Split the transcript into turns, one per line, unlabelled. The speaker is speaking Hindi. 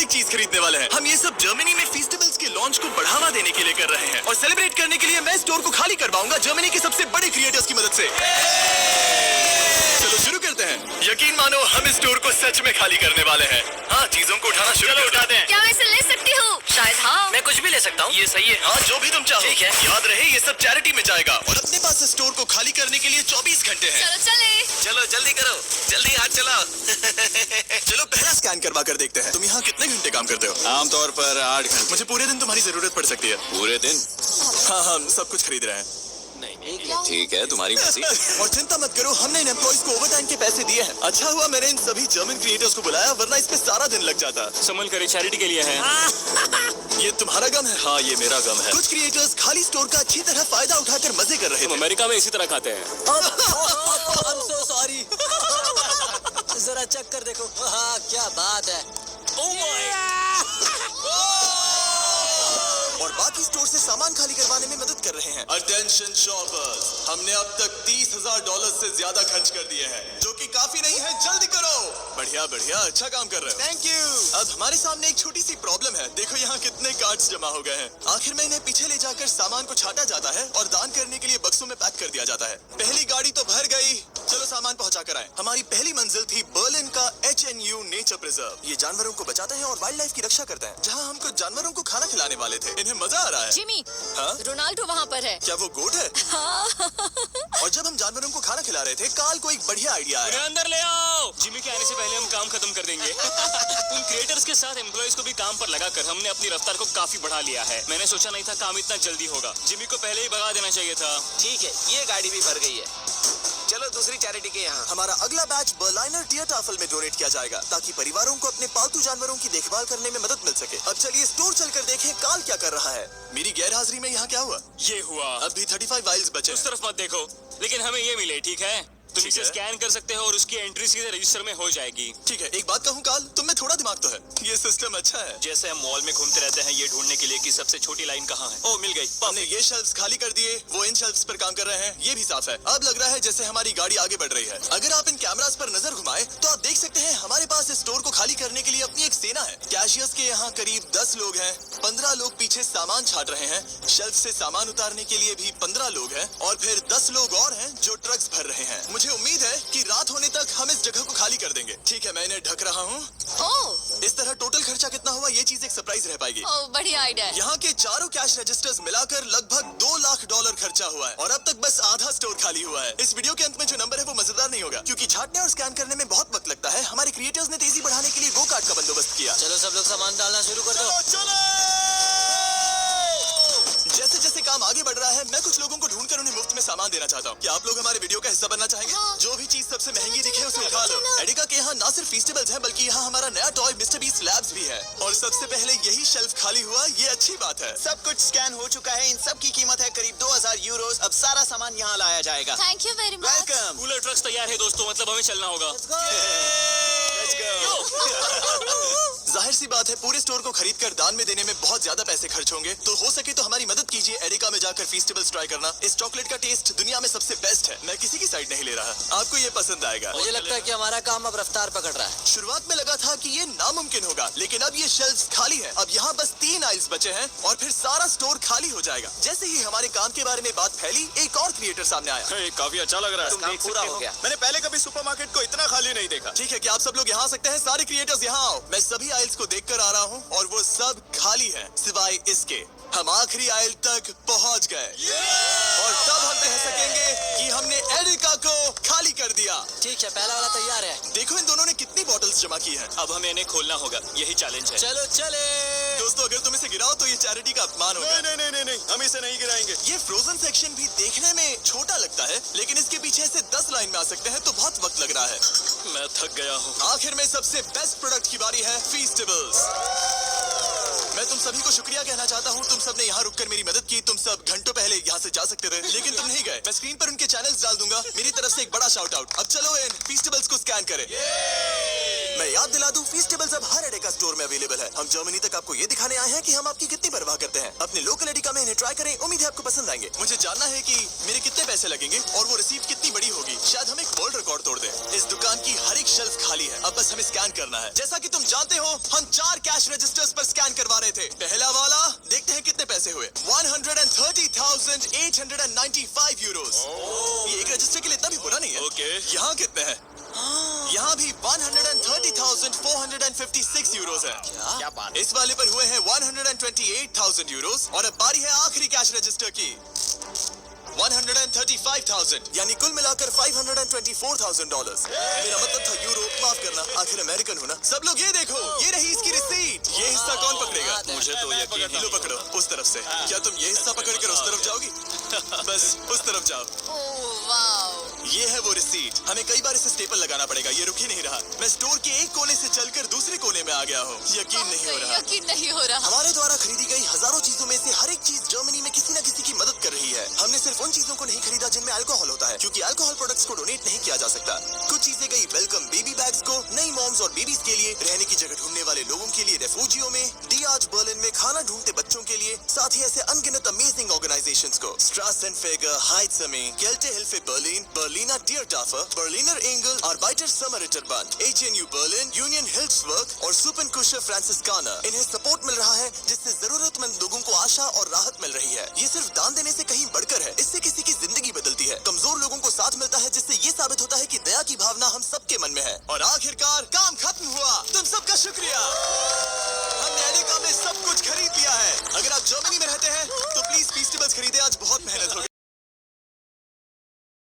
चीज खरीदने वाले हैं। हम ये सब जर्मनी में फेस्टिवल्स के लॉन्च को बढ़ावा देने के लिए कर रहे हैं और सेलिब्रेट करने के लिए मैं स्टोर को खाली करवाऊंगा जर्मनी के सबसे बड़े क्रिएटर्स की मदद से। चलो शुरू करते हैं। यकीन मानो हम इस स्टोर को सच में खाली करने वाले हैं। हाँ, चीजों को उठाना शुरू कर देते हैं।
क्या मैं इसे ले सकती हूँ? शायद हाँ।
मैं कुछ भी ले सकता हूँ। ये सही है। हाँ, जो भी तुम चाहो। ठीक है। याद रहे ये सब चैरिटी में जाएगा और अपने पास स्टोर को खाली करने के लिए 24 घंटे हैं।
चलो चले।
चलो जल्दी करो, जल्दी हाथ चलाओ। चलो पहला स्कैन करवा कर देखते हैं। तुम यहाँ कितने घंटे काम करते हो?
आमतौर पर 8 घंटे।
मुझे पूरे दिन तुम्हारी जरूरत पड़ सकती है।
पूरे दिन?
हाँ, हम सब कुछ खरीद रहे हैं।
ठीक है, तुम्हारी मर्जी।
और चिंता मत करो, हमने इन एम्प्लॉइज को ओवरटाइम के पैसे दिए हैं। अच्छा हुआ मैंने इन सभी जर्मन क्रिएटर्स को बुलाया, वरना इस पे सारा दिन लग जाता।
संभल कर चैरिटी के लिए है।
ये तुम्हारा गम है? हाँ, ये मेरा गम है। कुछ क्रिएटर्स खाली स्टोर का अच्छी तरह फायदा उठाकर मजे कर रहे थे।
अमेरिका में इसी तरह खाते हैं।
I'm so sorry. जरा चेक कर देखो। हाँ, क्या बात है।
और बाकी स्टोर से सामान खाली करवाने में मदद कर रहे हैं। अटेंशन शॉपर्स, हमने अब तक $30,000 से ज्यादा खर्च कर दिए हैं, जो कि काफी नहीं है। जल्दी करो। बढ़िया बढ़िया, अच्छा काम कर रहे हो। Thank you. अब हमारे सामने एक छोटी सी प्रॉब्लम है। देखो यहाँ कितने कार्ड्स जमा हो गए हैं। आखिर में इन्हें पीछे ले जाकर सामान को छाटा जाता है और दान करने के लिए बक्सों में पैक कर दिया जाता है। पहली गाड़ी तो भर गई, चलो सामान पहुंचा कर आए। हमारी पहली मंजिल थी बर्लिन का HNU नेचर प्रिजर्व। ये जानवरों को बचाते हैं और वाइल्ड लाइफ की रक्षा करते हैं। जहाँ हम कुछ जानवरों को खाना खिलाने वाले थे। इन्हें मजा आ रहा है।
जिमी,
हाँ?
रोनाल्डो वहाँ पर है।
क्या वो गोट है?
हाँ।
और जब हम जानवरों को खाना खिला रहे थे, काल को एक बढ़िया आइडिया आया।
अंदर ले आओ। जिमी के आने से पहले हम काम खत्म कर देंगे। उन क्रिएटर्स के साथ एम्प्लॉइज को भी काम पर लगाकर हमने अपनी रफ्तार को काफी बढ़ा लिया है। मैंने सोचा नहीं था काम इतना जल्दी होगा। जिमी को पहले ही भगा देना चाहिए था।
ठीक है, ये गाड़ी भी भर गई है। चलो दूसरी चैरिटी के यहाँ।
हमारा अगला बैच बर्लिनर टियरटाफल में डोनेट किया जाएगा, ताकि परिवारों को अपने पालतू जानवरों की देखभाल करने में मदद मिल सके। अब चलिए स्टोर चलकर देखें काल क्या कर रहा है। मेरी गैर हाजिरी में यहाँ क्या हुआ?
ये हुआ।
अब भी 35 वाइल्स बचे
उस
हैं।
तरफ मत देखो, लेकिन हमें ये मिले। ठीक है, तुम
ठीक
इसे
है।
स्कैन कर सकते हो और उसकी एंट्री सीधे रजिस्टर में हो जाएगी।
ठीक है, एक बात कहूँ काल, तुम में थोड़ा दिमाग तो है। ये सिस्टम अच्छा है।
जैसे हम मॉल में घूमते रहते हैं ये ढूंढने के लिए कि सबसे छोटी लाइन कहाँ है। ओ, मिल गई।
हमने ये शेल्फ्स खाली कर दिए, वो इन शेल्फ्स पर काम कर रहे हैं। ये भी साफ है। अब लग रहा है जैसे हमारी गाड़ी आगे बढ़ रही है। अगर आप इन कैमरास पर नजर घुमाएं, तो आप देख सकते हैं हमारे पास इस स्टोर को खाली करने के लिए अपनी एक सेना है। कैशियर्स के यहाँ करीब 10 लोग हैं। 15 लोग पीछे सामान छाट रहे हैं। शेल्फ से सामान उतारने के लिए भी 15 लोग हैं और फिर 10 लोग और हैं जो ट्रक्स भर रहे हैं। मुझे उम्मीद है कि रात होने तक हम इस जगह को खाली कर देंगे। ठीक है, मैं इन्हें ढक रहा हूँ।
ओह,
इस तरह टोटल खर्चा कितना हुआ, ये चीज एक सरप्राइज रह पाएगी।
ओह, बढ़िया आइडिया है।
यहाँ के चारों कैश रजिस्टर्स मिलाकर लगभग $2 लाख खर्चा हुआ है और अब तक बस आधा स्टोर खाली हुआ है। इस वीडियो के अंत में जो नंबर है वो मजेदार नहीं होगा, क्योंकि छाटने और स्कैन करने में बहुत वक्त लगता है। हमारे क्रिएटर्स ने तेजी बढ़ाने के लिए गो कार्ट का बंदोबस्त किया।
चलो सब लोग सामान डालना शुरू कर दो।
जैसे जैसे काम आगे बढ़ रहा है, मैं कुछ लोगों को ढूंढकर उन्हें मुफ्त में सामान देना चाहता हूँ। क्या आप लोग हमारे वीडियो का हिस्सा बनना चाहेंगे?
हाँ।
जो भी चीज सबसे महंगी दिखे उसे उठा लो। एडिका के यहाँ ना सिर्फ फेस्टिवल्स हैं, बल्कि यहाँ हमारा नया टॉय मिस्टर बीस्ट लैब्स भी है। और सबसे पहले यही शेल्फ खाली हुआ, ये अच्छी बात है।
सब कुछ स्कैन हो चुका है। इन सब की कीमत है करीब 2000 यूरोस। अब सारा सामान यहाँ लाया जाएगा।
Thank you very much.
Welcome.
Cooler trucks तैयार है दोस्तों, मतलब हमें चलना होगा।
जाहिर सी बात है, पूरे स्टोर को खरीद कर दान में देने में बहुत ज्यादा पैसे खर्च होंगे, तो हो सके तो हमारी मदद कीजिए एडिका में जाकर फेस्टिवल्स ट्राई करना। इस चॉकलेट का टेस्ट दुनिया में सबसे बेस्ट है। मैं किसी की साइड नहीं ले रहा, आपको ये पसंद आएगा।
मुझे लगता है कि हमारा काम अब रफ्तार पकड़ रहा है।
शुरुआत में लगा था कि ये नामुमकिन होगा, लेकिन अब ये शेल्फ्स खाली है। अब यहाँ बस 3 आइल्स बचे हैं और फिर सारा स्टोर खाली हो जाएगा। जैसे ही हमारे काम के बारे में बात फैली, एक और क्रिएटर सामने आया।
काफी अच्छा लग रहा है।
काम पूरा हो गया।
मैंने पहले कभी सुपरमार्केट को इतना खाली नहीं देखा।
ठीक है, क्या आप सब लोग यहाँ आ सकते हैं? सारे क्रिएटर्स यहाँ आओ। मैं सभी आइल्स को देखकर आ रहा हूँ और वो सब खाली हैं, सिवाय इसके। हम आखिरी आइल तक पहुँच गए और तब हम कह सकेंगे कि हमने एडिका को खाली कर दिया।
ठीक है, पहला वाला तैयार है।
देखो इन दोनों ने कितनी बॉटल्स जमा की हैं।
अब हमें इन्हें खोलना होगा, यही चैलेंज है।
चलो चले।
दोस्तों, अगर तुम इसे गिराओ तो ये चैरिटी का अपमान होगा।
नहीं, हम इसे नहीं गिराएंगे।
ये फ्रोजन सेक्शन भी देखने में छोटा लगता है, लेकिन इसके पीछे से 10 लाइन में आ सकते हैं, तो बहुत वक्त लग रहा है।
मैं थक गया हूँ।
आखिर में सबसे बेस्ट प्रोडक्ट की बारी है, फेस्टिवल्स। मैं तुम सभी को शुक्रिया कहना चाहता हूँ। तुम सबने यहाँ रुककर मेरी मदद की। तुम सब घंटों पहले यहाँ से जा सकते थे, लेकिन तुम नहीं गए। मैं स्क्रीन पर उनके चैनल्स डाल दूंगा। मेरी तरफ से एक बड़ा शाउट आउट। अब चलो इन फेस्टिवल्स को स्कैन करें। मैं याद दिला दूं, फेस्टिवल्स अब हर एडिका स्टोर में अवेलेबल है। हम जर्मनी तक आपको ये दिखाने आए हैं कि हम आपकी कितनी परवाह करते हैं। अपने लोकल एडिका में इन्हें ट्राई करें, उम्मीद है आपको पसंद आएंगे। मुझे जानना है कि मेरे कितने पैसे लगेंगे और वो रिसीप्ट कितनी बड़ी होगी। शायद हम एक वर्ल्ड रिकॉर्ड तोड़ दें। इस दुकान की हर एक शेल्फ खाली है, अब बस हमें स्कैन करना है। जैसा कि तुम जानते हो, हम 4 कैश रजिस्टर्स पर स्कैन करवा रहे थे। पहला वाला, देखते हैं कितने पैसे हुए। 130,895 यूरोस। ये एक रजिस्टर के लिए इतना भी बुरा नहीं है।
ओके।
यहाँ कितने हैं? यहाँ भी 130,456 यूरोस है।
क्या बात
इस वाले पर हुए हैं 128,000 यूरोस। और अब बारी है आखिरी कैश रजिस्टर की, 135,000, यानी कुल मिलाकर $524,000। मेरा मतलब था यूरो, माफ करना, आखिर अमेरिकन हूँ ना। सब लोग ये देखो, ये रही इसकी रिसीट। ये हिस्सा कौन पकड़ेगा?
मुझे तो यकीन ही
लो पकड़ो, उस तरफ से। क्या तुम ये हिस्सा पकड़ कर उस तरफ जाओगी? बस उस तरफ जाओ।
Oh wow.
ये है वो रिसीट। हमें कई बार इसे स्टेपल लगाना पड़ेगा, ये रुक ही नहीं रहा। मैं स्टोर के एक कोने से चलकर दूसरे कोने में आ गया हूँ। यकीन नहीं हो रहा।
यकीन नहीं हो रहा।
हमारे द्वारा खरीदी गई हजारों चीजों में से हर एक चीज जर्मनी में किसी न किसी की मदद कर रही है। हमने सिर्फ उन चीजों को नहीं खरीदा जिनमें अल्कोहल होता है, क्योंकि अल्कोहल प्रोडक्ट्स को डोनेट नहीं किया जा सकता। कुछ चीजें गई वेलकम बेबी बैग्स को, नई मॉम्स और बेबीज के लिए, रहने की जगह ढूंढने वाले लोगों के लिए रेफ्यूजियों में, डियाज बर्लिन में खाना ढूंढते बच्चों के लिए, साथ ही ऐसे अनगिनत अमेजिंग ऑर्गेनाइजेशंस को। स्ट्रासेनफेगर, हाइट्समे, केल्टे हिल्फे बर्लिन, बर्लिनर डियरडाफर, Berliner Engel, Arbeiter Samariterbund, HNU Berlin, Union Hilfswerk और सुपनकुशर फ्रांसिस्काना। इन्हें सपोर्ट मिल रहा है, जिससे जरूरतमंद लोगों को आशा और राहत मिल रही है। ये सिर्फ दान देने से कहीं बढ़कर है, इससे किसी की जिंदगी बदलती है। कमजोर लोगों को साथ मिलता है, जिससे ये साबित होता है कि दया की भावना हम सबके मन में है। और आखिरकार काम खत्म हुआ। तुम सबका शुक्रिया। हमने अनेका में सब कुछ खरीद लिया है। अगर आप जर्मनी में रहते हैं तो प्लीज फेस्टिवल्स खरीदे, आज बहुत मेहनत हो गई।